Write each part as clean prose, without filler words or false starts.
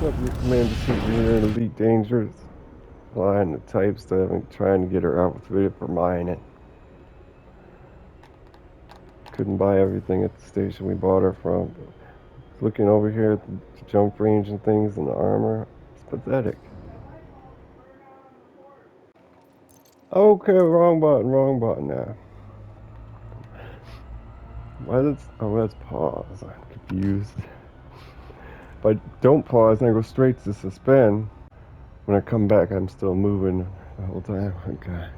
Up your command to keep her in elite dangers. Line the type stuff and trying to get her outfitted for mining. Couldn't buy everything at the station we bought her from. Looking over here at the jump range and things and the armor, it's pathetic. Okay, wrong button now. Why that's, oh, that's pause. I'm confused. If I don't pause and I go straight to suspend, when I come back I'm still moving the whole time. Okay.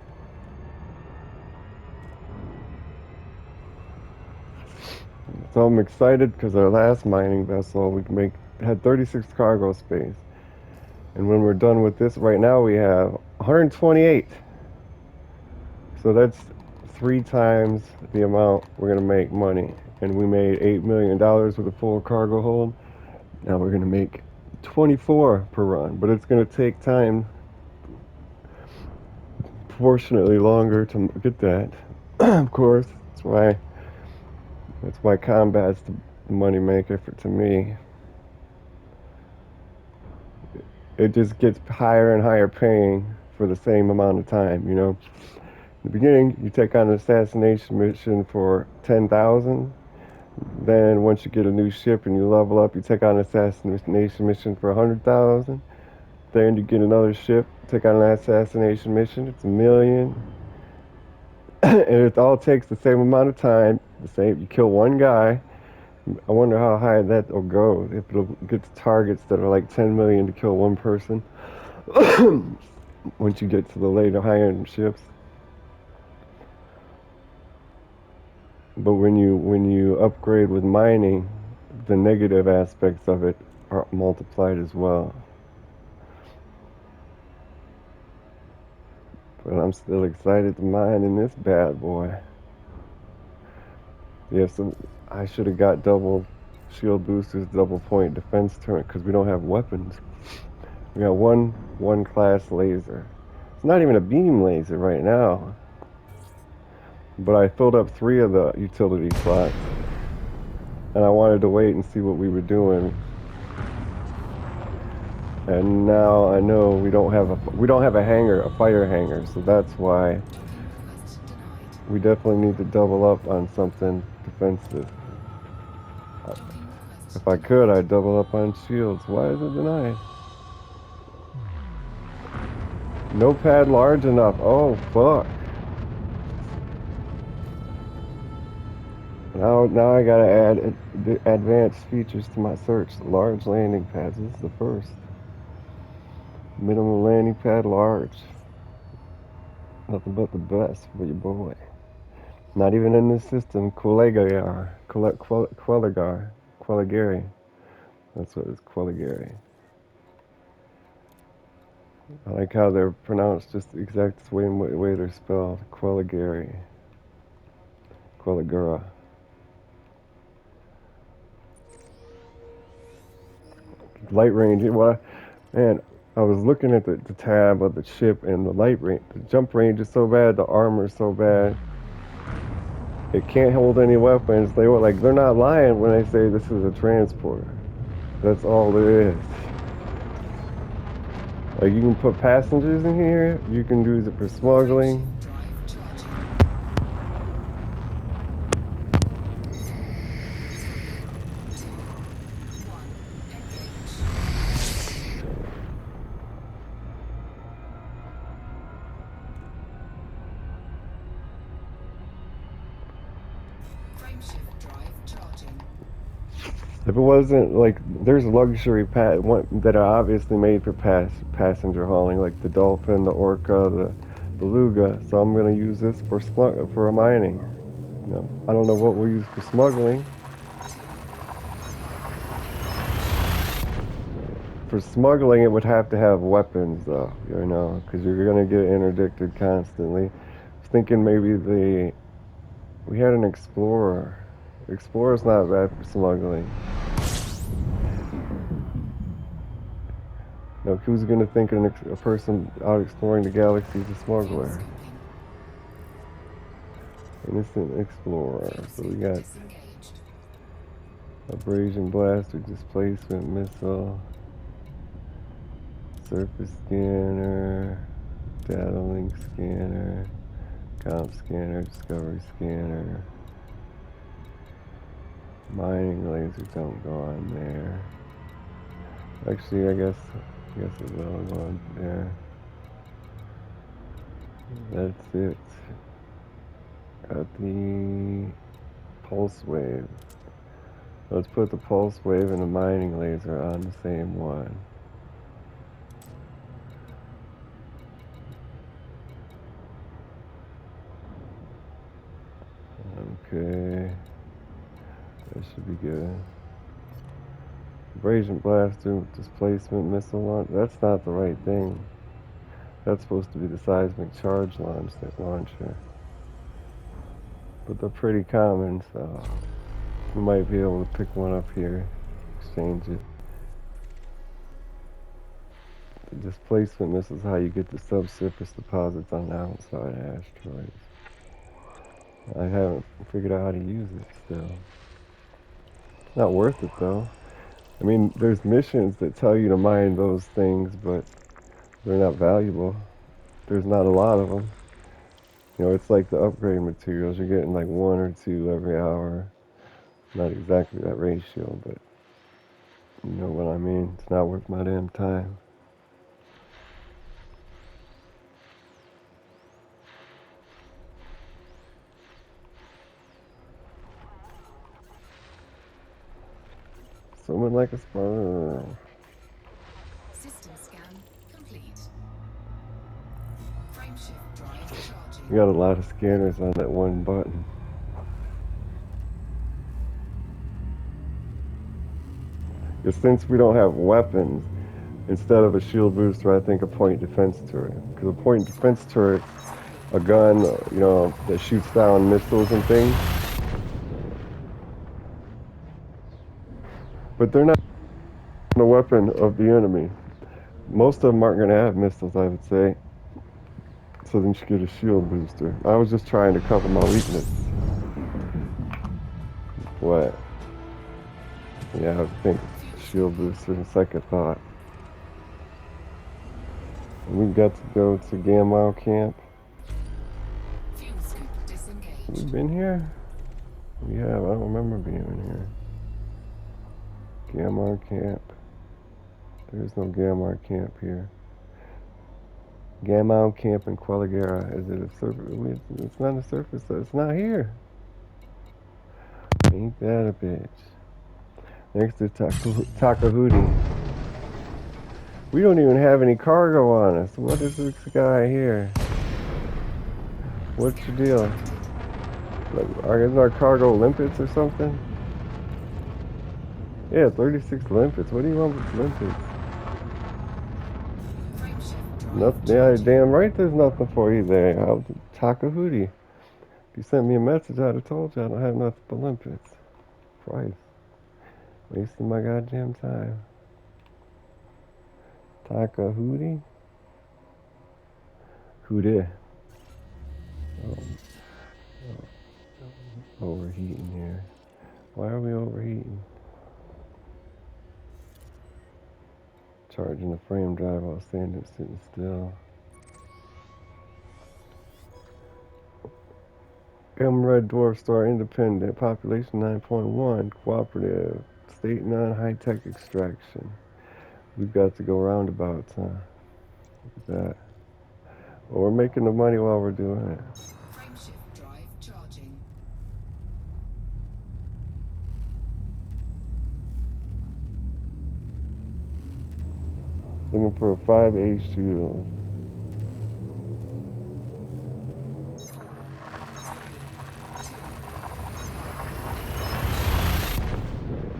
So I'm excited because our last mining vessel had 36 cargo space. And when we're done with this, right now we have 128. So that's 3 times the amount we're going to make money. And we made $8 million with a full cargo hold. Now we're going to make 24 per run. But it's going to take time, proportionately longer to get that. Of course, that's why combat's the money maker to me. It just gets higher and higher paying for the same amount of time, In the beginning, you take on an assassination mission for 10,000. Then once you get a new ship and you level up, you take on an assassination mission for 100,000. Then you get another ship, take on an assassination mission, it's 1,000,000. And it all takes the same amount of time. You kill one guy. I wonder how high that will go. If it'll get to targets that are like 10 million to kill one person. Once you get to the later high-end ships. But when you upgrade with mining, the negative aspects of it are multiplied as well. But I'm still excited to mine in this bad boy. Yeah, so I should have got double shield boosters, double point defense turret, because we don't have weapons. We got one class laser. It's not even a beam laser right now. But I filled up 3 of the utility slots. And I wanted to wait and see what we were doing. And now I know we don't have a hangar, a fighter hangar, so that's why we definitely need to double up on something defensive. If I could, I'd double up on shields. Why is it denied? No pad large enough. Oh, fuck. Now I gotta add advanced features to my search. Large landing pads. This is the first. Minimum landing pad large. Nothing but the best for your boy. Not even in this system. Quellegary. That's what it's, Quellegary. I like how they're pronounced just the exact same way they're spelled. Quellegary. Quellegura. Light range. Man, I was looking at the tab of the ship and the light range. The jump range is so bad. The armor is so bad. It can't hold any weapons. They're not lying when they say this is a transporter. That's all there is. Like, you can put passengers in here. You can use it for smuggling. If it wasn't like, there's luxury that are obviously made for passenger hauling, like the Dolphin, the Orca, the Beluga. So I'm gonna use this for a mining. I don't know what we'll use for smuggling. For smuggling, it would have to have weapons, though, because you're gonna get interdicted constantly. I was thinking maybe we had an Explorer. Explorer's not bad for smuggling. No, who's going to think a person out exploring the galaxy is a smuggler? Innocent explorer. So we got abrasion blaster, displacement missile. Surface scanner, data link scanner, comp scanner, discovery scanner. Mining lasers don't go on there. Actually, I guess it will go on there. That's it. Got the pulse wave. Let's put the pulse wave and the mining laser on the same one. Okay, that should be good. Abrasion blaster, displacement missile launch. That's not the right thing. That's supposed to be the seismic charge launcher. But they're pretty common, so we might be able to pick one up here, exchange it. The displacement missile is how you get the subsurface deposits on the outside asteroids. I haven't figured out how to use it still. Not worth it though. I mean, there's missions that tell you to mine those things, but they're not valuable. There's not a lot of them. You know, it's like the upgrade materials. You're getting like 1 or 2 every hour. Not exactly that ratio, but you know what I mean. It's not worth my damn time. Someone like a sperm. System scan complete. Frameshift drive charging. We got a lot of scanners on that one button. Because since we don't have weapons, instead of a shield booster, I think a point defense turret. Because a point defense turret, a gun, you know, that shoots down missiles and things. But they're not the weapon of the enemy. Most of them aren't going to have missiles, I would say. So then you get a shield booster. I was just trying to cover my weakness. What? Yeah, I think shield booster in second thought. We've got to go to Gamma camp. Fuel scoop disengaged. We've been here? We have. I don't remember being in here. Gamma camp. There's no Gamma camp here. Gamma camp in Qualigera. Is it a surface? It's not a surface. It's not here. Ain't that a bitch? Next to Takahudi. We don't even have any cargo on us. What is this guy here? What's your deal? Isn't our cargo limpets or something? Yeah, 36 limpets. What do you want with limpets? Nothing. Yeah, damn right there's nothing for you there. Takahudi. If you sent me a message, I'd have told you I don't have nothing but limpets. Christ. Wasting my goddamn time. Takahudi? Who did? Oh, overheating here. Why are we overheating? Charging the frame drive while sitting still. Red Dwarf Star Independent. Population 9.1. Cooperative. State non-high-tech extraction. We've got to go roundabouts, huh? Look at that. Well, we're making the money while we're doing it. Frameshift drive charging. Looking for a 5A shield. 4,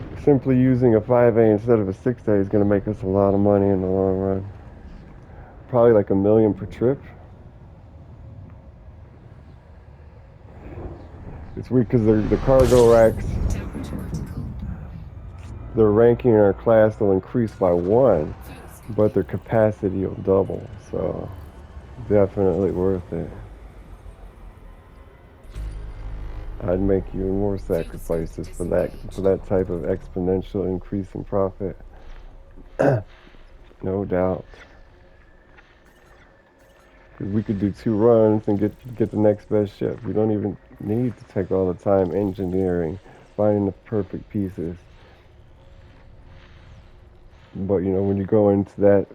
3, 2. Simply using a 5A instead of a 6A is going to make us a lot of money in the long run. Probably like $1 million per trip. It's weird because the cargo racks, their ranking in our class will increase by 1, but their capacity will double. So definitely worth it. I'd make even more sacrifices for that type of exponential increase in profit. No doubt. Because we could do 2 runs and get the next best ship. We don't even need to take all the time engineering, finding the perfect pieces. But when you go into that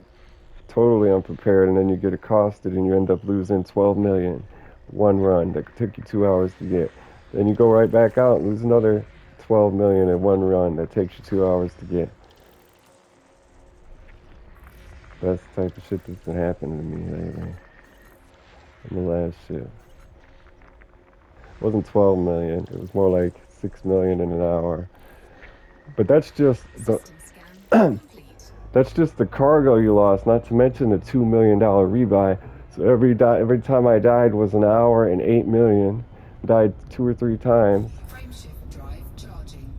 totally unprepared and then you get accosted and you end up losing 12 million one run that took you 2 hours to get, then you go right back out and lose another 12 million in one run that takes you 2 hours to get. That's the type of shit that's been happening to me lately. In the last shit, it wasn't 12 million, it was more like 6 million in an hour. But that's just the System scan complete. that's just the cargo you lost, not to mention the $2 million rebuy. So every time I died was an hour and 8 million. Died 2 or 3 times. Frameshift drive charging.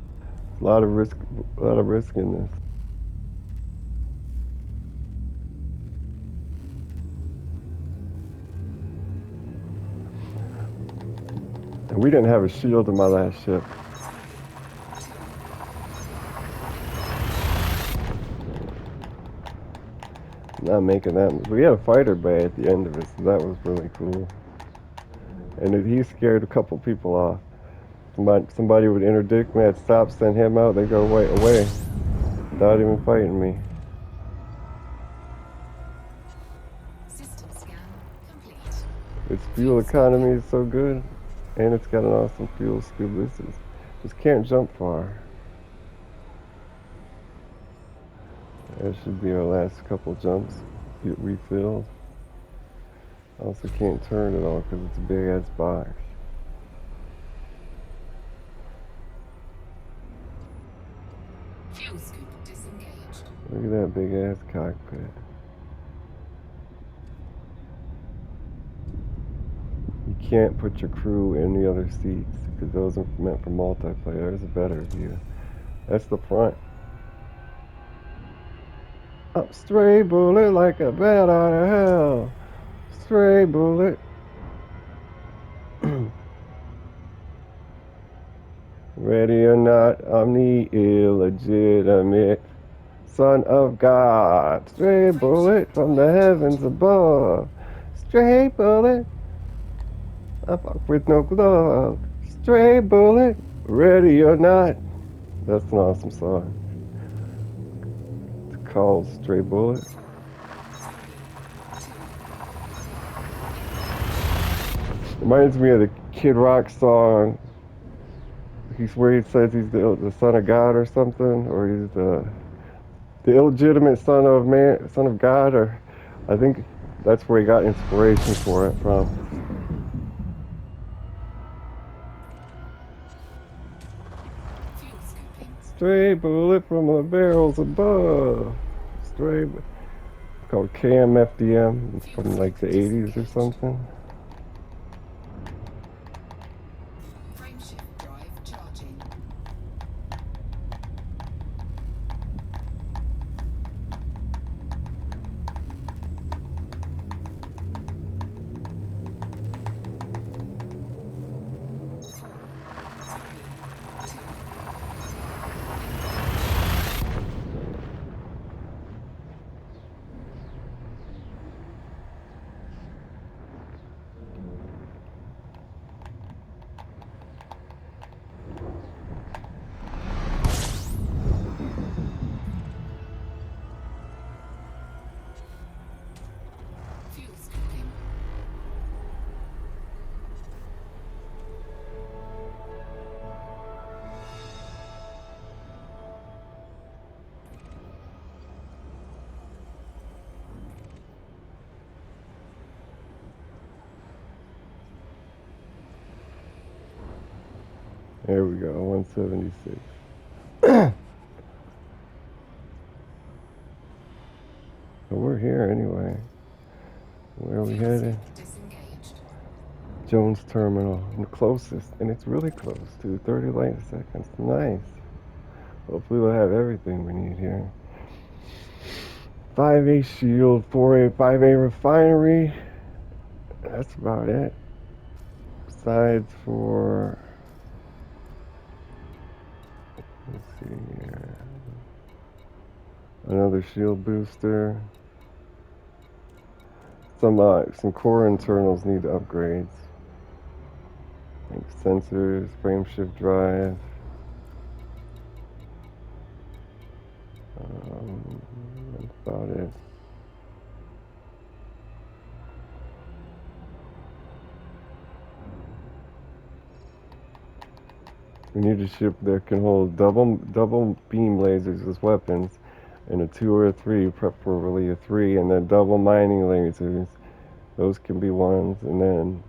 A lot of risk, a lot of risk in this. And we didn't have a shield in my last ship. 3, 2, Not making that. We had a fighter bay at the end of it, so that was really cool. And he scared a couple people off. Somebody would interdict me, I'd stop, send him out, they go away without even fighting me. system scan complete. Its fuel Fuel economy scoping. is so good, and it's got an awesome fuel scoop. Just can't jump far. That should be our last couple jumps. Get refilled. Also can't turn at all because it's a big ass box. Fuel scoop disengaged. Look at that big ass cockpit. You can't put your crew in the other seats because those are meant for multiplayer. There's a better view. That's the front. Up stray bullet like a bat out of hell. Stray bullet. Ready or not, I'm the illegitimate son of God. Stray bullet Frameshift from the drive heavens charging. above. Stray bullet, I fuck with no glove. Stray bullet, ready or not. That's an awesome song. It's called Stray Bullet. 3, 2, Reminds me of the Kid Rock song. He's where he says he's the son of God or something, or he's the illegitimate son of man, son of God, or I think that's where he got inspiration for it from. fuel scooping. Stray bullet from the barrels above. Stray, called KMFDM. It's Fuel from like scoop the 80s or disengaged. something. Frameshift drive charging. Four, 3, 2, fuel scooping. There we go, 176. So we're here anyway. Where are we Fuel headed? scoop disengaged. Jones Terminal, the closest, and it's really close to 30 light seconds. Nice. Hopefully we'll have everything we need here. 5A shield, 4A, 5A refinery. That's about it. Besides for, let's see here, another shield booster. some core internals need upgrades, like sensors, frame shift drive. That's about it. We need a ship that can hold double beam lasers as weapons, and a two or a three, preferably a three, and then double mining lasers. Those can be ones, and then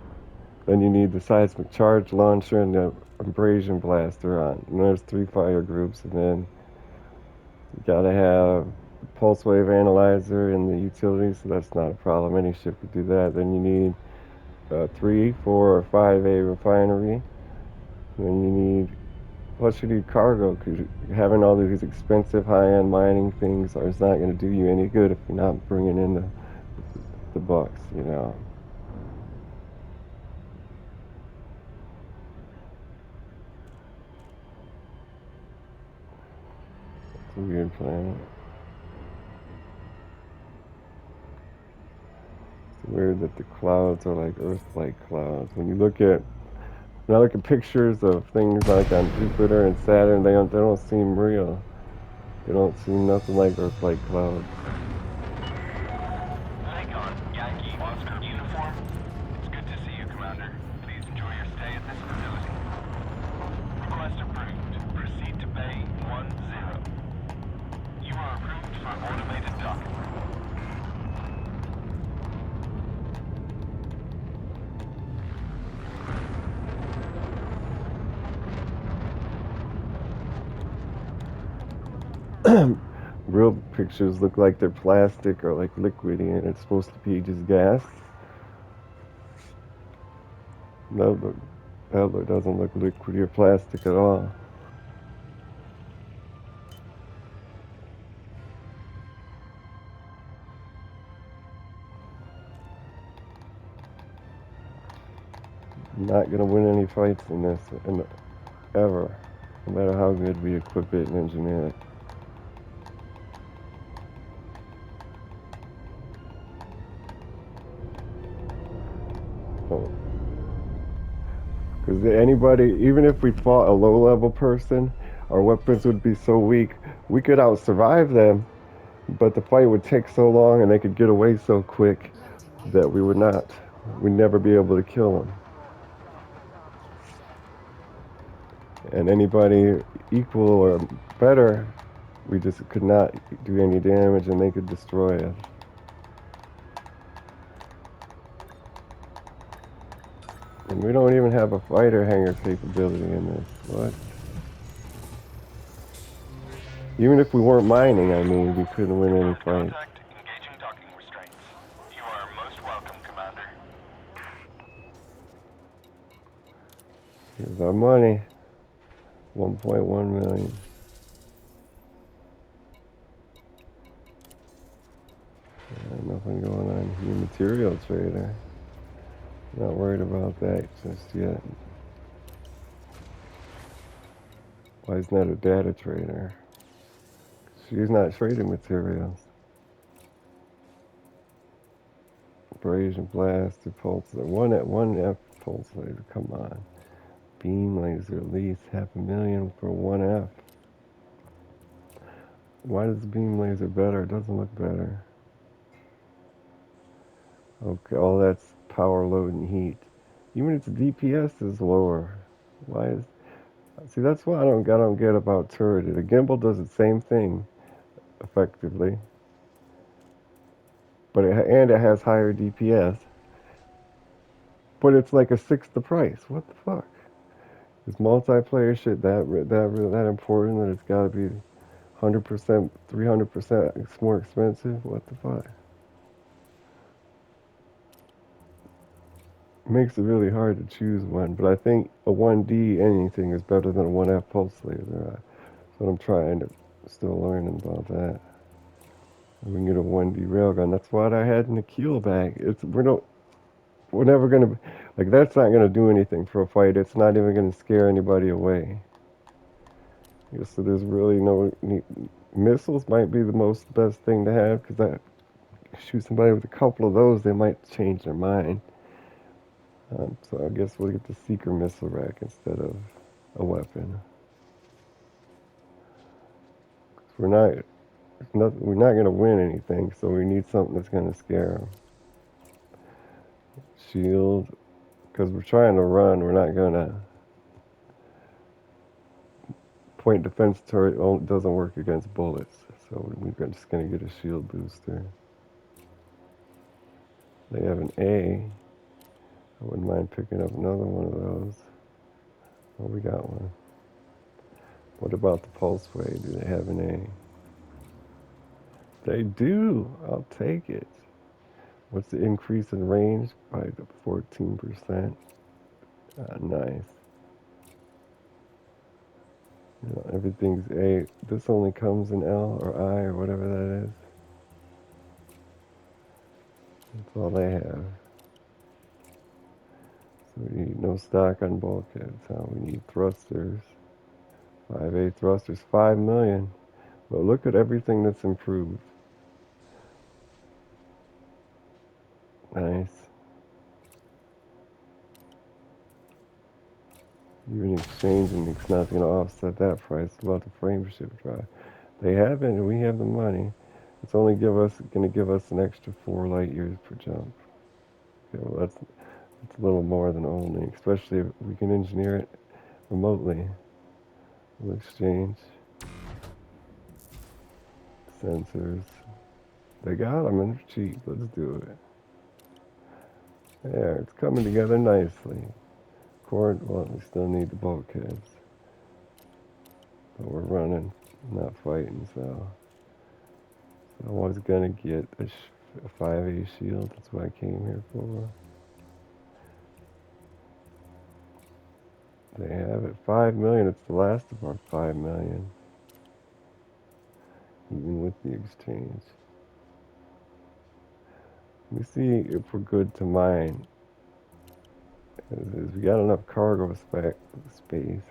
you need the seismic charge launcher and the abrasion blaster on. And there's three fire groups, and then you gotta have pulse wave analyzer and the utilities, so that's not a problem. Any ship could do that. Then you need a 3, 4, or 5A refinery. Then you need, plus you need cargo, because having all these expensive high-end mining things is not going to do you any good if you're not bringing in the bucks, you know. It's a weird planet. It's weird that the clouds are like Earth-like clouds. When I look at pictures of things like on Jupiter and Saturn, they don't seem real. They don't seem nothing like Earth-like clouds. Lakon, Yankee, Oscar uniform. It's good to see you, Commander. Please enjoy your stay at this facility. Request approved. Proceed to Bay 10. You are approved for automated docking. Real pictures look like they're plastic or like liquidy, and it's supposed to be just gas. No, that doesn't look liquidy or plastic at all. Not gonna win any fights in this, ever, no matter how good we equip it and engineer it. Because anybody, even if we fought a low-level person, our weapons would be so weak, we could out-survive them, but the fight would take so long and they could get away so quick Landing that gear deployed. we'd never be able to kill them. And anybody equal or better, we just could not do any damage and they could destroy us. And we don't even have a fighter hangar capability in this. What? Even if we weren't mining, I mean, we couldn't win any Confirmed fights. contact. Engaging docking restraints. You are most welcome, Commander. Here's our money. 1.1 million. Nothing going on here. Material trader. Not worried about that just yet. Why isn't that a data trader? She's not trading materials. Abrasion blaster pulse. One F pulse laser. Come on. Beam laser at least 500,000 for 1F. Why does the beam laser better? It doesn't look better. Okay, all that's power, load, and heat. Even its DPS is lower. Why is? See, that's what I don't get about turret. The gimbal does the same thing effectively, but it has higher DPS, but it's like a sixth the price. What the fuck? Is multiplayer shit that important that it's got to be 100%, 300% it's more expensive? What the fuck? It makes it really hard to choose one, but I think a 1D anything is better than a 1F pulse laser. That's what I'm trying to still learning about that. We can get a 1D railgun. That's what I had in the keel bag. We're never gonna like that's not gonna do anything for a fight. It's not even gonna scare anybody away. So there's really no need. Missiles might be the most best thing to have because that shoot somebody with a couple of those, they might change their mind. So I guess we'll get the seeker missile rack instead of a weapon. 'Cause we're not going to win anything, so we need something that's going to scare them. Shield, because we're trying to run, we're not going to. Point defense turret doesn't work against bullets, so we're just going to get a shield booster. They have an A. I wouldn't mind picking up another one of those. Oh, we got one. What about the pulse wave? Do they have an A? They do. I'll take it. What's the increase in range? By 14%. Nice. You know, everything's A. This only comes in L or I or whatever that is. That's all they have. So we need no stock on bulkheads. We need thrusters. 5A thrusters, 5 million. But look at everything that's improved. Nice. Even exchanging it's not going to offset that price. It's about the frame shift drive. They have it, and we have the money. It's only going to give us an extra 4 light years per jump. Okay, well that's a little more than only, especially if we can engineer it remotely. We'll exchange sensors. They got them and they're cheap. Let's do it. There, it's coming together nicely. Cord, well, we still need the bulkheads. But we're running, not fighting, so I was gonna get a 5A shield. That's what I came here for. They have it. 5 million. It's the last of our 5 million. Even with the exchange. Let me see if we're good to mine. We got enough cargo space.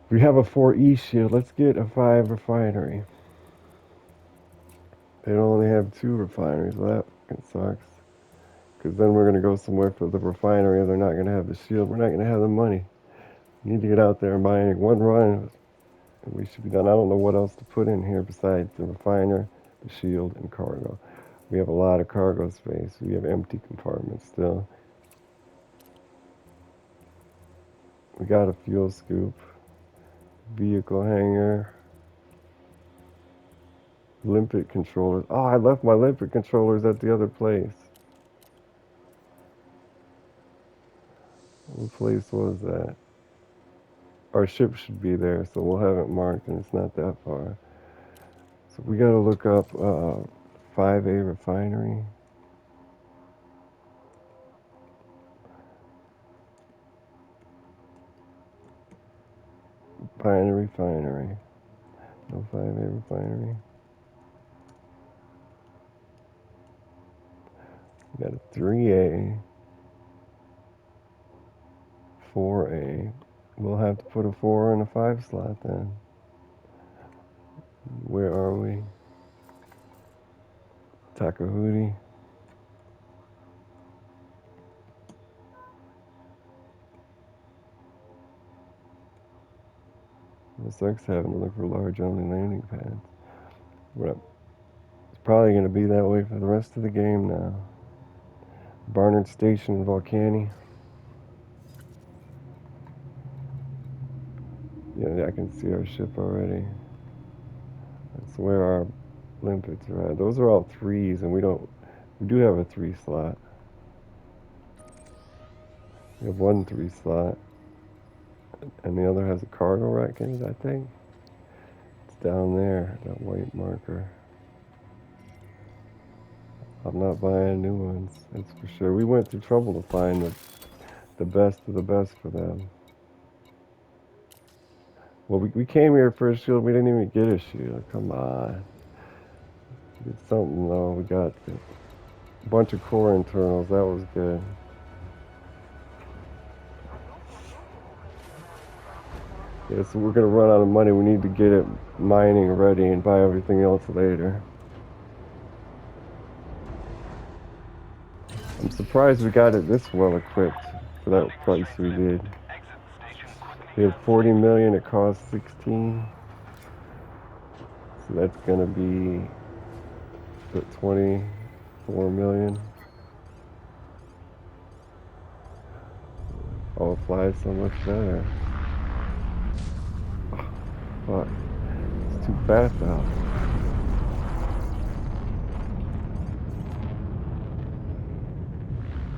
We have a 4E shield. Let's get a 5 refinery. They only have 2 refineries. Well, that fucking sucks. Because then we're going to go somewhere for the refinery and they're not going to have the shield. We're not going to have the money. We need to get out there and buy one run. And we should be done. I don't know what else to put in here besides the refiner, the shield, and cargo. We have a lot of cargo space. We have empty compartments still. We got a fuel scoop. Vehicle hangar. Limpet controllers. Oh, I left my limpet controllers at the other place. What place was that? Our ship should be there, so we'll have it marked, and it's not that far. So we gotta look up 5A refinery. Refinery. No 5A refinery. We got a 3A. 4A. We'll have to put a 4 and a 5 slot then. Where are we? Takahudi. It sucks having to look for large only landing pads. It's probably going to be that way for the rest of the game now. Barnard Station, Volcani. Yeah, I can see our ship already. That's where our limpets are at. Those are all 3s, and we do have a 3 slot. We have one 3 slot, and the other has a cargo rack in it, I think. It's down there, that white marker. I'm not buying new ones, that's for sure. We went through trouble to find the best of the best for them. Well, we came here for a shield. We didn't even get a shield. Come on. Get something, though. We got a bunch of core internals. That was good. Yeah, so we're going to run out of money. We need to get it mining ready and buy everything else later. I'm surprised we got it this well equipped for that Landing price restraints we did. lifted. Exit the station quickly We had and 40 safely. million, it cost 16. So that's gonna be the 24 million. Oh, it flies so much better. Fuck, it's too fast out.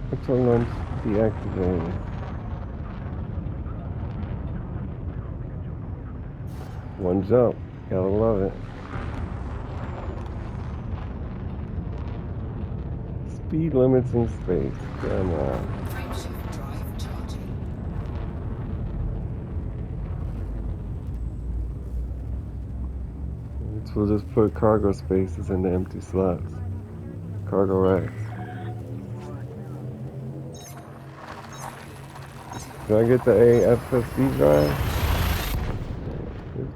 Which one's deactivated? One jump, gotta love it. Speed limits in space, come on. Frameshift drive charging. Which will just put cargo spaces into empty slots. Cargo racks. 4, 3, 2. Can I get the AFSD drive?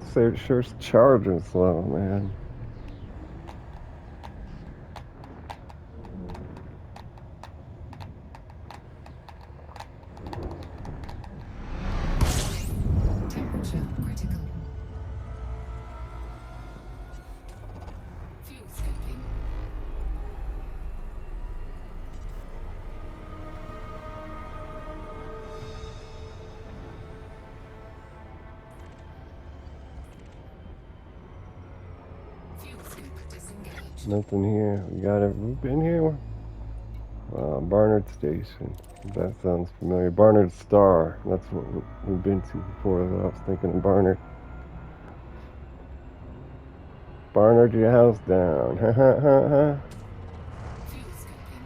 It's sure charging slow, man. Warning. Temperature critical. Fuel scooping. Fuel scoop disengaged. Nothing here. We got it. We've been here. Barnard Station. That sounds familiar. Barnard Star. That's what we've been to before. I was thinking of Barnard. Barnard your house down. Ha ha ha ha. Fuel scooping.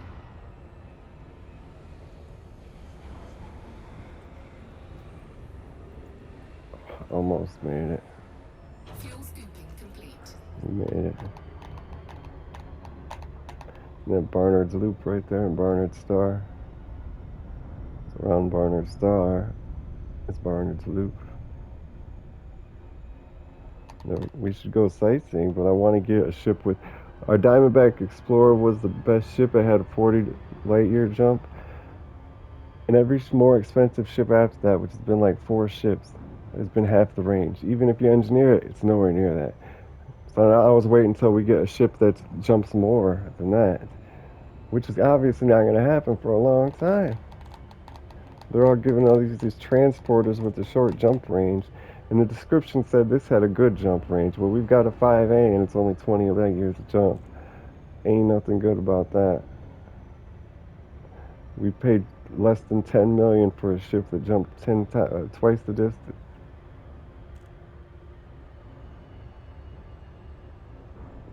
Almost made it. Fuel scooping complete. We made it. And that Barnard's Loop right there and Barnard Star. It's around Barnard Star. It's Barnard's Loop. We should go sightseeing, but I want to get a ship with. Our Diamondback Explorer was the best ship. It had a 40 light year jump. And every more expensive ship after that, which has been like 4 ships, has been half the range. Even if you engineer it, it's nowhere near that. So I was waiting until we get a ship that jumps more than that, which is obviously not going to happen for a long time. They're all giving all these transporters with the short jump range, and the description said this had a good jump range. Well, we've got a 5A and it's only 20 light years to jump. Ain't nothing good about that. We paid less than 10 million for a ship that jumped twice the distance.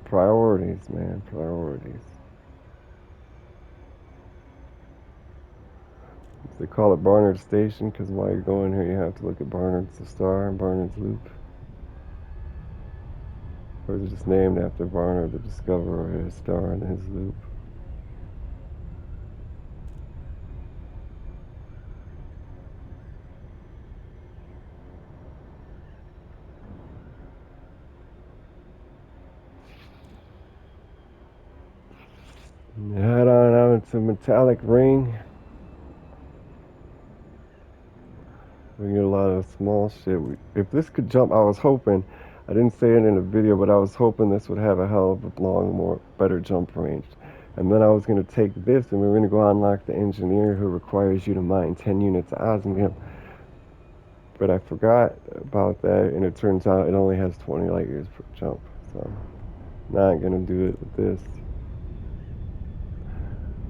Priorities, man, priorities. They call it Barnard Station because while you're going here, you have to look at Barnard's the Star and Barnard's Loop. Or is it just named after Barnard, the discoverer, his star and his loop? Head on out to Metallic Ring. We get a lot of small shit. If this could jump, I was hoping. I didn't say it in the video, but I was hoping this would have a hell of a better jump range. And then I was going to take this and we were going to go unlock the engineer who requires you to mine 10 units of osmium. But I forgot about that, and it turns out it only has 20 light years per jump. So, not going to do it with this.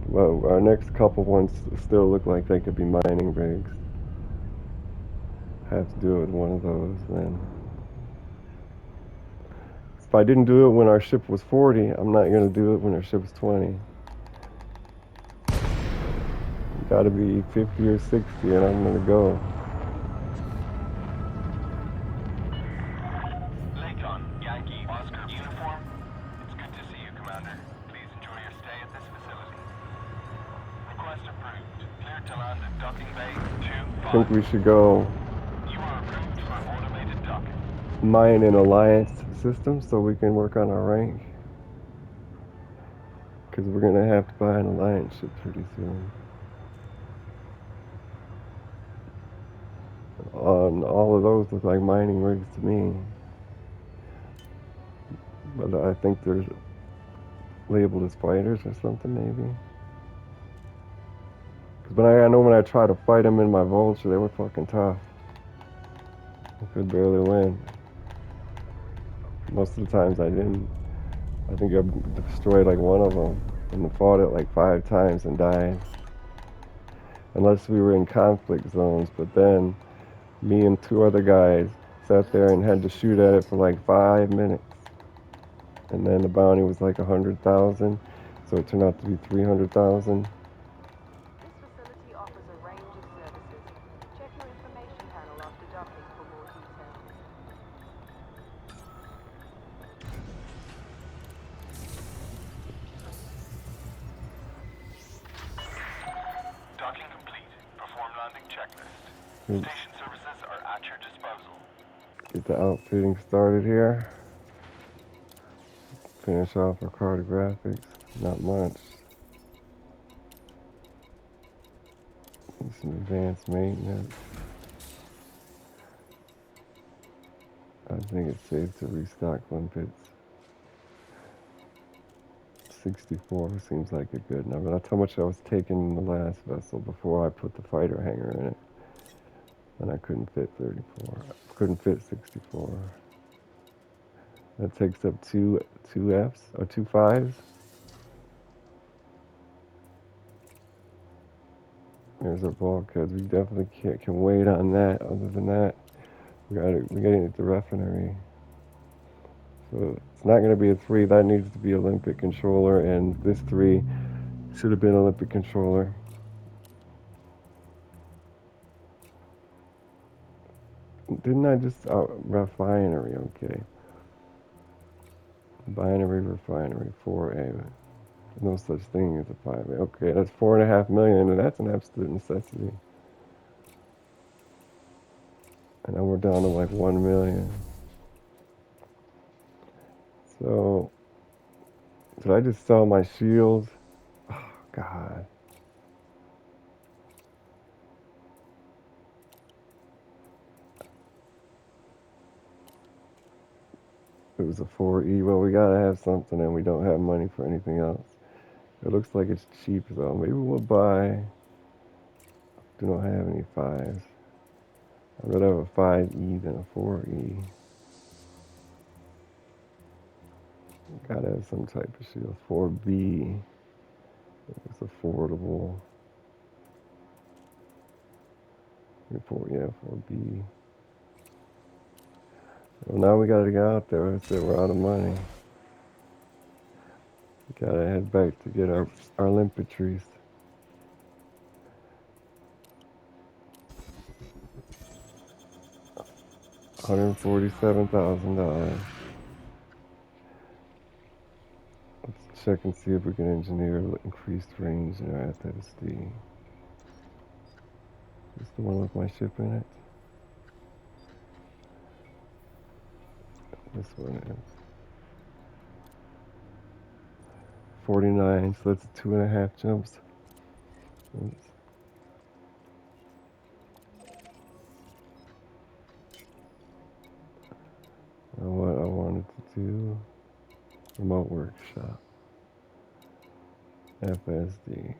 Well, our next couple ones still look like they could be mining rigs. Have to do it with one of those then. If I didn't do it when our ship was 40, I'm not going to do it when our ship's 20. Got to be 50 or 60 and I'm going to go. Layton, Yankee, Oscar, uniform. It's good to see you, Commander. Please enjoy your stay at this facility. Request approved. Cleared to land at docking bay I think 25. we should go You are approved for automated docking. mine an alliance system so we can work on our rank. Because we're going to have to buy an alliance ship pretty soon. All of those look like mining rigs to me. But I think they're labeled as fighters or something, maybe. But I know when I tried to fight them in my Vulture, they were fucking tough. I could barely win. Most of the times I didn't. I think I destroyed like one of them and fought it like 5 times and died. Unless we were in conflict zones, but then me and 2 other guys sat there and had to shoot at it for like 5 minutes. And then the bounty was like 100,000, so it turned out to be 300,000. This facility offers a range of services. Check your information panel after docking for more details. Docking complete. Perform landing checklist. Oops. Station services are at your disposal. Get the outfitting started here. Finish off our cartographics. Not much. Some advanced maintenance. I think it's safe to restock limpets. 64 seems like a good number. That's how much I was taking in the last vessel before I put the fighter hangar in it. And I couldn't fit 34. I couldn't fit 64. That takes up two Fs or 2 5s. There's our bulkheads. We definitely can wait on that. Other than that, we gotta get the refinery. So it's not gonna be a 3. That needs to be Olympic controller, and this 3 should have been Olympic controller. Didn't I just refinery? Okay. Binary refinery 4A. No such thing as a 5A. Okay, that's 4.5 million, and that's an absolute necessity. And now we're down to like 1 million. So, did I just sell my shields? Oh, God. It was a 4E. Well, we gotta have something, and we don't have money for anything else. It looks like it's cheap, though. Maybe we'll buy. Do not have any 5s. I'd rather have a 5E than a 4E. Gotta have some type of shield. 4B. It's affordable. 4B. Well, now we gotta get out there. That's it. We're out of money. We gotta head back to get our limpetries. $147,000. Let's check and see if we can engineer increased range in our FSD. Is the one with my ship in it? This one is. 49, so that's 2.5 jumps. Oops. Now what I wanted to do, remote workshop, FSD.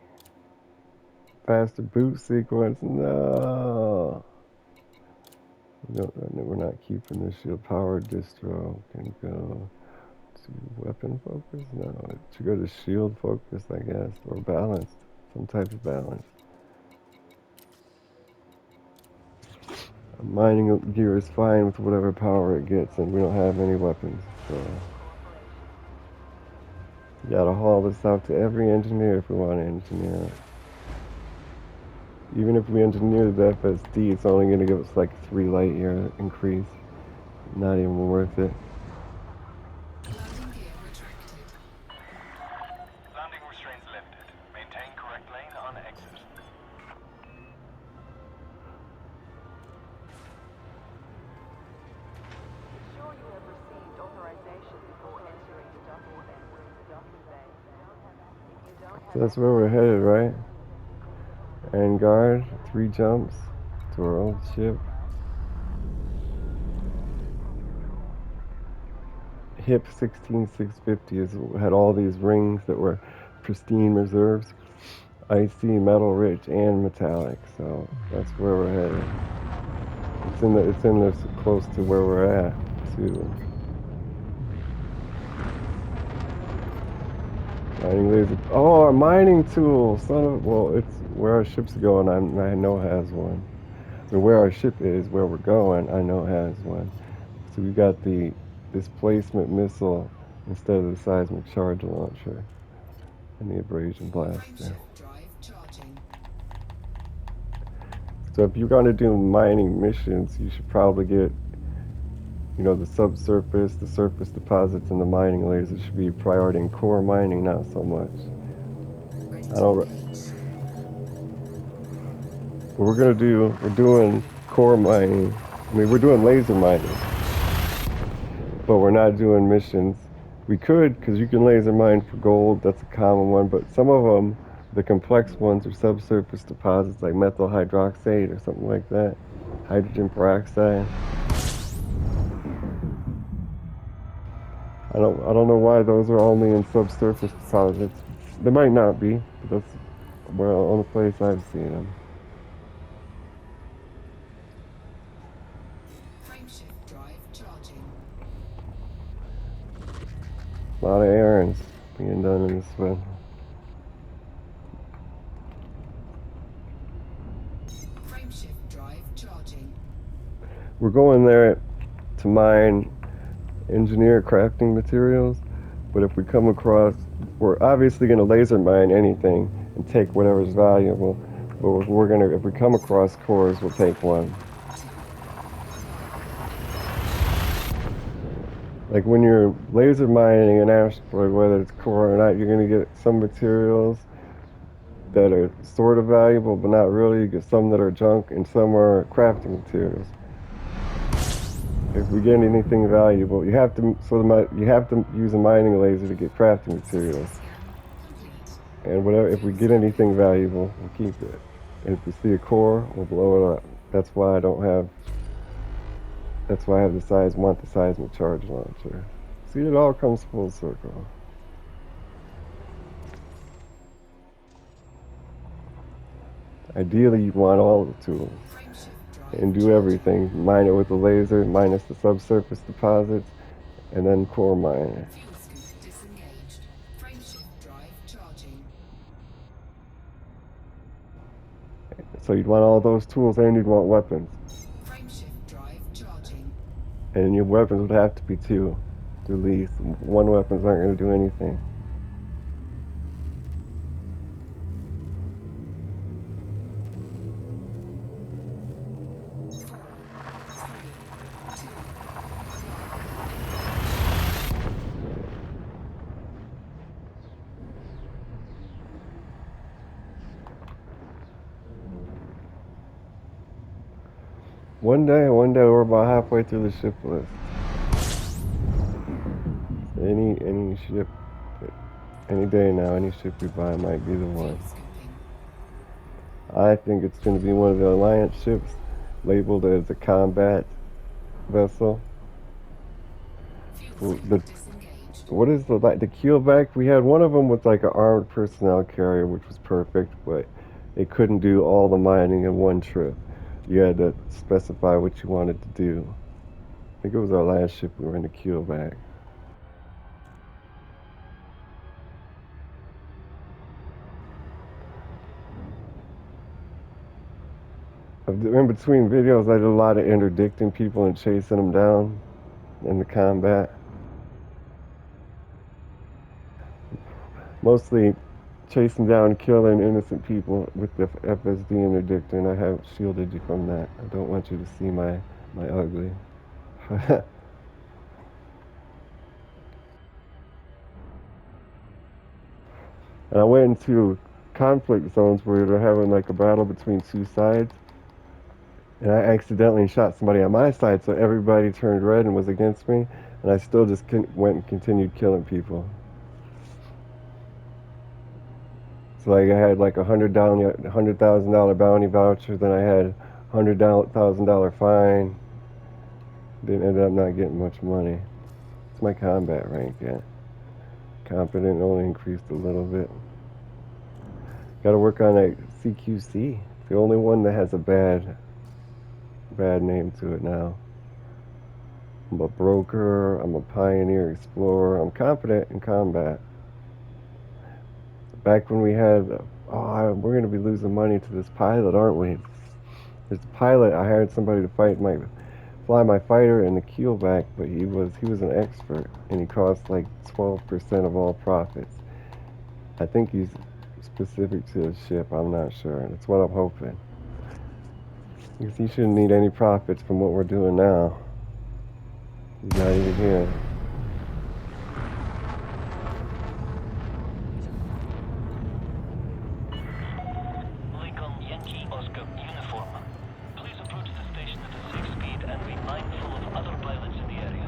Faster boot sequence, no! We're not keeping the shield power distro. Can go to weapon focus? No, it should go to shield focus, I guess, or balanced, some type of balance. Mining gear is fine with whatever power it gets, and we don't have any weapons, so we gotta haul this out to every engineer if we want to engineer it. Even if we engineer the FSD, it's only gonna give us like 3 light year increase. Not even worth it. Landing gear retracted. Landing restraints lifted. Maintain correct lane on exit. Ensure you have received authorization before entering the docking bay. So that's where we're headed, right? And guard, 3 jumps to our old ship. HIP 16650 had all these rings that were pristine reserves, icy, metal rich, and metallic. So that's where we're headed. It's in this close to where we're at too. Mining laser. Oh, our mining tool, son of. Well, it's where our ship's going. I know has one. So where our ship is, where we're going, I know has one. So we got the displacement missile instead of the seismic charge launcher and the abrasion blaster. Frameshift drive charging. So if you're going to do mining missions, you should probably get, the subsurface, the surface deposits, and the mining lasers should be priority in core mining, not so much. Ready I to don't. engage. What we're doing core mining. I mean, we're doing laser mining, but we're not doing missions. We could, because you can laser mine for gold. That's a common one, but some of them, the complex ones, are subsurface deposits like methyl hydroxide or something like that, hydrogen peroxide. I don't know why those are only in subsurface deposits. They might not be, but that's the only place I've seen them. Frameshift drive charging. A lot of errands being done in this one. Frameshift drive charging. We're going there to mine engineer crafting materials, but if we come across, we're obviously going to laser mine anything and take whatever's valuable. But we're going to, if we come across cores, we'll take one. 2. Like when you're laser mining an asteroid, whether it's core or not, you're going to get some materials that are sort of valuable, but not really. You get some that are junk, and some are crafting materials. If we get anything valuable, you have to you have to use a mining laser to get crafting materials. Scan complete. And whatever, if we get anything valuable, we'll keep it. And if we see a core, we'll blow it up. That's why I don't have. That's why I have want the seismic charge launcher. See, it all comes full circle. Ideally, you want all the tools Frameshift drive and do charging. everything. Mine it with the laser, minus the subsurface deposits, and then core mine it. Fuel scoop disengaged. Frameshift drive charging. So you'd want all those tools, and you'd want weapons. Frameshift drive charging. And your weapons would have to be two, at least. One weapons aren't going to do anything. One day we're about halfway through the ship list. Any ship, any day now, any ship we buy might be the one. Fuel scooping. I think it's going to be one of the Alliance ships, labeled as a combat vessel. Fuel The scoop disengaged. what is the keelback? We had one of them with like an armored personnel carrier, which was perfect, but it couldn't do all the mining in one trip. You had to specify what you wanted to do. I think it was our last ship we were in the keelback. In between videos, I did a lot of interdicting people and chasing them down in the combat. Mostly chasing down, killing innocent people with the FSD interdictor, and I have shielded you from that. I don't want you to see my ugly. And I went into conflict zones where they're having like a battle between two sides, and I accidentally shot somebody on my side, so everybody turned red and was against me, and I still just went and continued killing people. So like I had like $100,000 bounty voucher, then I had $100,000 fine. Didn't end up not getting much money. It's my combat rank yet. Competent only increased a little bit. Got to work on a CQC. It's the only one that has a bad name to it now. I'm a broker. I'm a pioneer explorer. I'm competent in combat. Back when we had, we're going to be losing money to this pilot, aren't we? There's a pilot. I hired somebody to fly my fighter in the keel back, but he was an expert, and he cost like 12% of all profits. I think he's specific to his ship. I'm not sure. That's what I'm hoping. Because he shouldn't need any profits from what we're doing now. He's not even here. Lincoln Yankee Oscar uniform. Please approach the station at a safe speed and be mindful of other pilots in the area.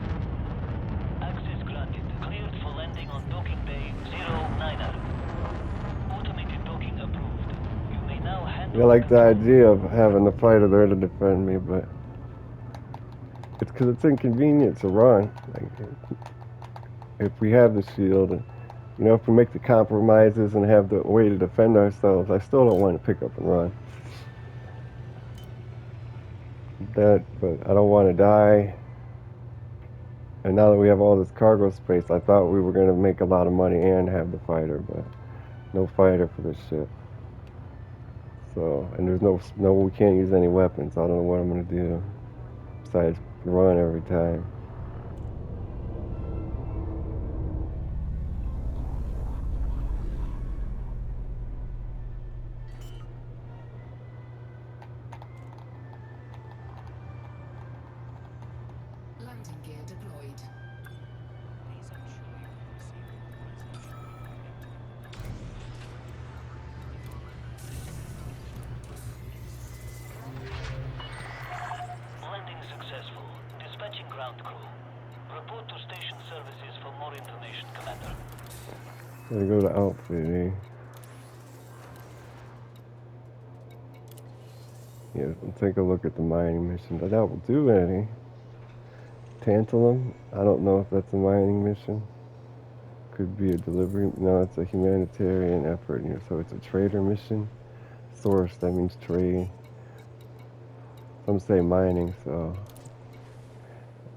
Access granted. Cleared for landing on docking bay 09er. Automated docking approved. You may now hand I over like the control. idea of having the fighter there to defend me, but it's because it's inconvenient to run. Like, if we have the shield, and if we make the compromises and have the way to defend ourselves, I still don't want to pick up and run. But I don't want to die. And now that we have all this cargo space, I thought we were going to make a lot of money and have the fighter, but no fighter for this ship. So, and there's no, we can't use any weapons. I don't know what I'm going to do besides run every time. Landing gear deployed. Landing successful. Dispatching ground crew. Report to station services for more information, Commander. Gotta go to outfit, eh? Yeah, take a look at the mining mission. But that will do, Eddie. Tantalum? I don't know if that's a mining mission. Could be a delivery. No, it's a humanitarian effort. So it's a trader mission. Source, that means trade. Some say mining, so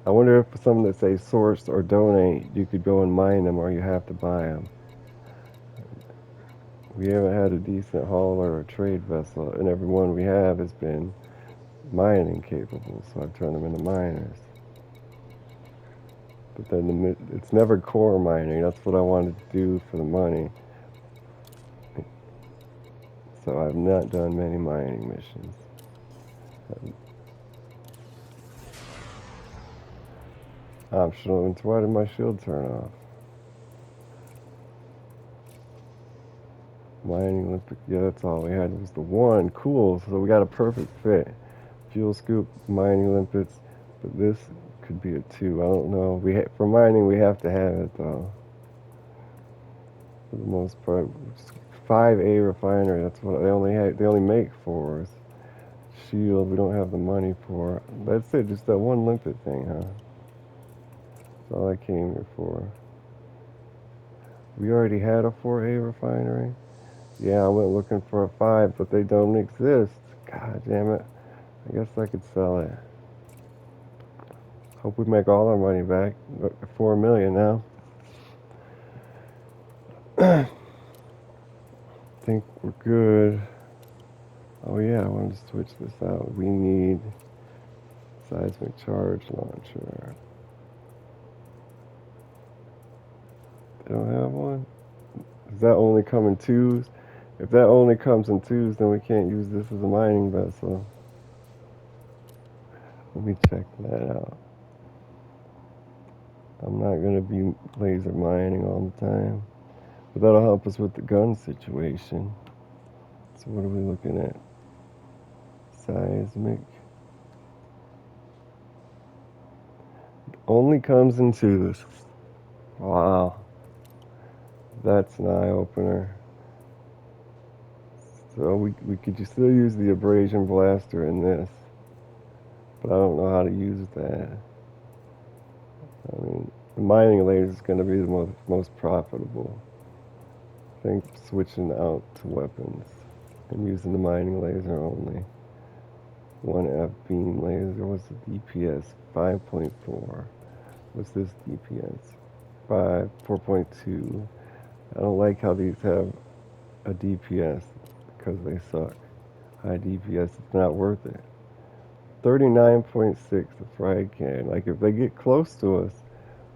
I wonder if some that say source or donate, you could go and mine them, or you have to buy them. We haven't had a decent hauler or trade vessel, and every one we have has been mining capable, so I've turned them into miners. But then it's never core mining. That's what I wanted to do for the money. So I've not done many mining missions. Optional. Why did my shield turn off? Mining Olympic. Yeah, that's all we had. It was the one. Cool. So we got a perfect fit. Fuel scoop, mining limpets. But this could be a 2. I don't know. For mining, we have to have it though. For the most part, 5A refinery. That's what they only had. They only make 4s. Shield. We don't have the money for. That's it. Just that one limpet thing, huh? That's all I came here for. We already had a 4A refinery. Yeah, I went looking for a 5, but they don't exist. God damn it. I guess I could sell it. Hope we make all our money back. 4 million now. Think we're good. Oh yeah, I wanted to switch this out. We need seismic charge launcher. They don't have one? Does that only come in 2s? If that only comes in 2s, then we can't use this as a mining vessel. Let me check that out. I'm not going to be laser mining all the time. But that'll help us with the gun situation. So what are we looking at? Seismic. Only comes in 2s. Wow. That's an eye-opener. So we could still use the abrasion blaster in this, but I don't know how to use that. I mean, the mining laser is going to be the most profitable. I think switching out to weapons and using the mining laser only. 1F beam laser. What's the DPS? 5.4. What's this DPS? 4.2. I don't like how these have a DPS because they suck. High DPS, it's not worth it. 39.6 the frag can. Like if they get close to us,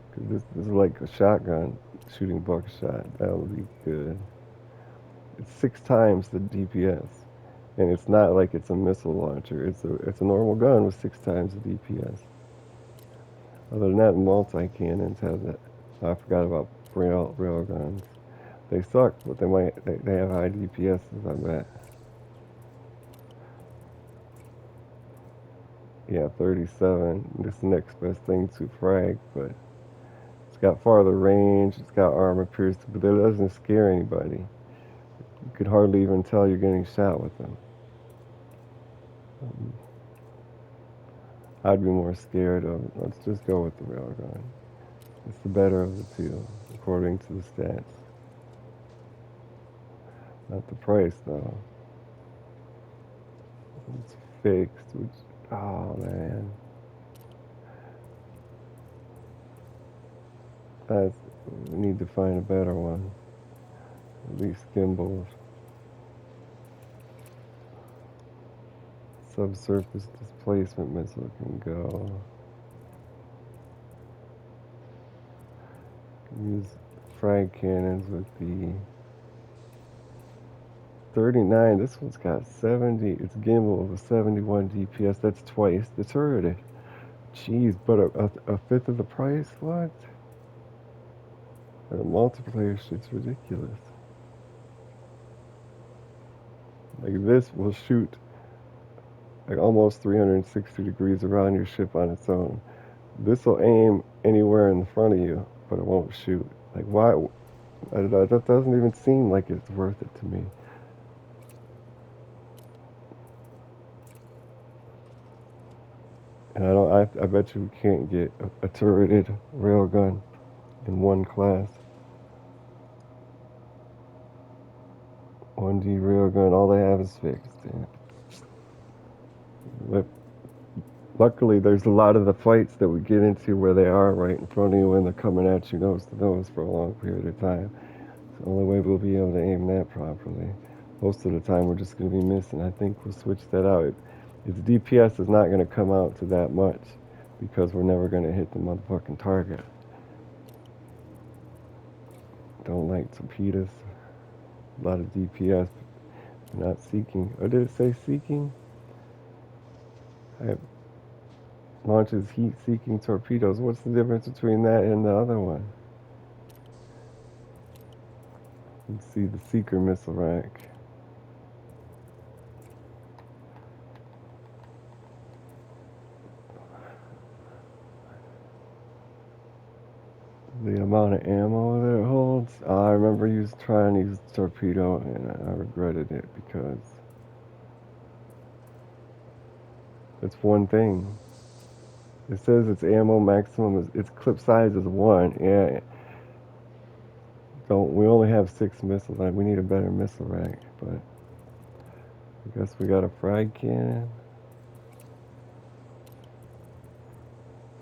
because this is like a shotgun shooting buckshot, that would be good. It's 6 times the DPS, and it's not like it's a missile launcher. It's a normal gun with 6 times the DPS. Other than that, multi cannons have that. I forgot about rail guns. They suck, but they have high DPSs. I bet. Yeah, 37. This is the next best thing to frag, but it's got farther range. It's got armor piercing, but that doesn't scare anybody. You could hardly even tell you're getting shot with them. I'd be more scared of it. Let's just go with the railgun. It's the better of the two, according to the stats. Not the price, though. It's fixed, which, oh man. That's, we need to find a better one. At least gimbals. Subsurface displacement missile can go. Use frag cannons with the 39. This one's got 70. It's gimbal with 71 DPS. That's twice the turret. Jeez, but a fifth of the price? What? And the multiplayer shit's ridiculous. Like this will shoot like almost 360 degrees around your ship on its own. This will aim anywhere in the front of you, but it won't shoot. Like why? That doesn't even seem like it's worth it to me. And I bet you can't get a turreted railgun in one class. 1D railgun, all they have is fixed. Yeah. But luckily, there's a lot of the fights that we get into where they are right in front of you and they're coming at you nose to nose for a long period of time. It's the only way we'll be able to aim that properly. Most of the time, we're just going to be missing. I think we'll switch that out. Its DPS is not going to come out to that much because we're never going to hit the motherfucking target. Don't like torpedoes. A lot of DPS, not seeking. Or did it say seeking? It launches heat-seeking torpedoes. What's the difference between that and the other one? Let's see the seeker missile rack. The amount of ammo that it holds. I remember trying to use the torpedo and I regretted it because it's one thing. It says its ammo maximum its clip size is 1. Yeah. We only have 6 missiles. We need a better missile rack, but I guess we got a frag cannon.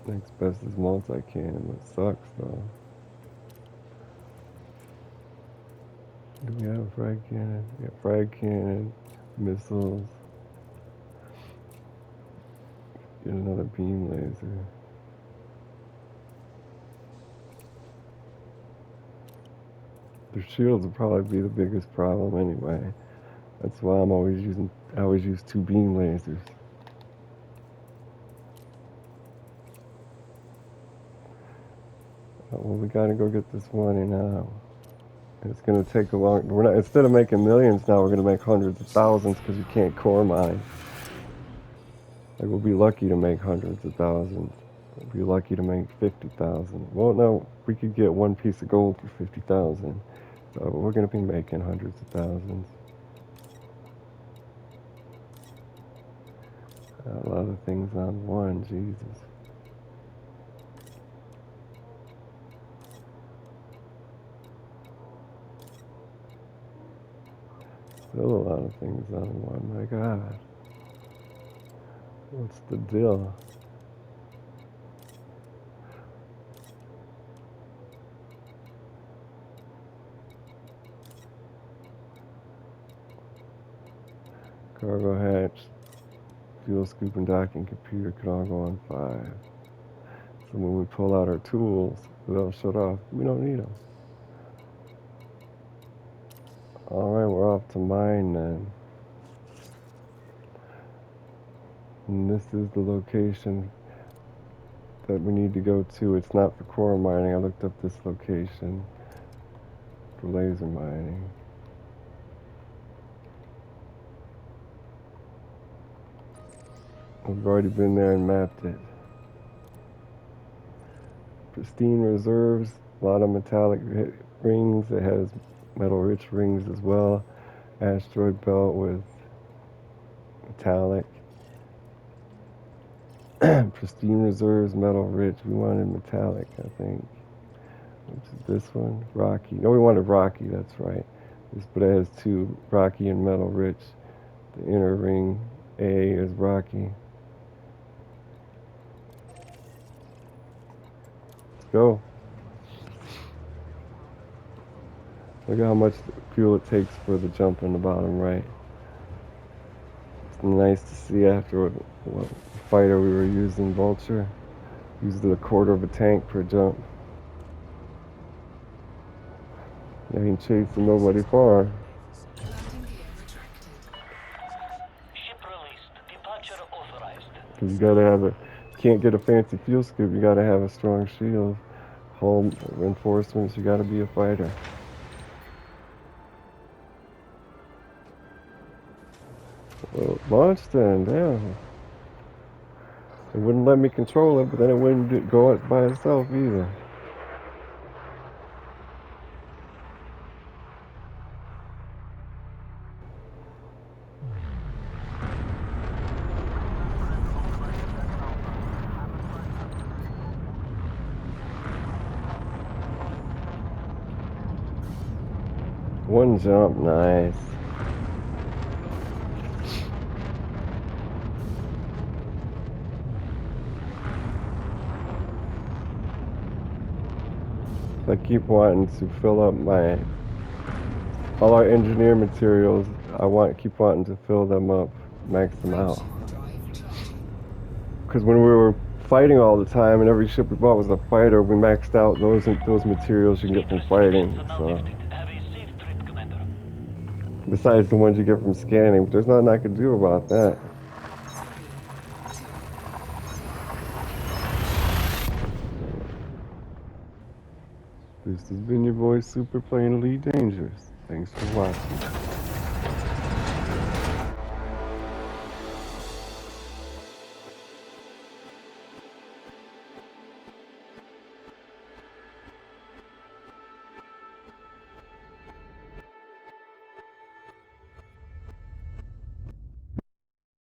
Next best is multi-cannon, but it sucks though. Do we have a frag cannon? Yeah, frag cannon, missiles. Get another beam laser. Their shields will probably be the biggest problem anyway. That's why I always use 2 beam lasers. Well, we gotta go get this money now. It's gonna take a long. Instead of making millions now, we're gonna make hundreds of thousands because we can't core mine. Like we'll be lucky to make hundreds of thousands. We'll be lucky to make 50,000. Well, no, we could get one piece of gold for 50,000. But we're gonna be making hundreds of thousands. A lot of things on one, Jesus. Still a lot of things on one, my God. What's the deal? Cargo hatch, fuel scoop and docking computer can all go on 5. So when we pull out our tools, they'll shut off. We don't need them. Alright, we're off to mine then. And this is the location that we need to go to. It's not for core mining. I looked up this location for laser mining. We've already been there and mapped it. Pristine reserves, a lot of metallic rings. It has metal rich rings as well. Asteroid belt with metallic. Pristine reserves, metal rich. We wanted metallic, I think. Which is this one? Rocky. No, we wanted rocky, that's right. But it has 2, rocky and metal rich. The inner ring A is rocky. Let's go. Look at how much fuel it takes for the jump in the bottom right. It's nice to see after what fighter we were using, Vulture. Used a quarter of a tank per jump. You ain't chasing nobody far. Landing gear retracted. Ship released. Departure authorized. Because you gotta have a, can't get a fancy fuel scoop, you gotta have a strong shield. Hull reinforcements, you gotta be a fighter. Well, launched then, damn. It wouldn't let me control it, but then it wouldn't go up by itself either. One jump, nice. I keep wanting to fill up all our engineer materials. Keep wanting to fill them up, max them out. Frameshift drive charging. Because when we were fighting all the time, and every ship we bought was a fighter, we maxed out those materials you can get from fighting. Restrictions are now So lifted. Have a safe trip, Commander. besides the ones you get from scanning, but there's nothing I can do about that. 3, 2, 1. This has been your boy Super playing Elite Dangerous. Thanks for watching.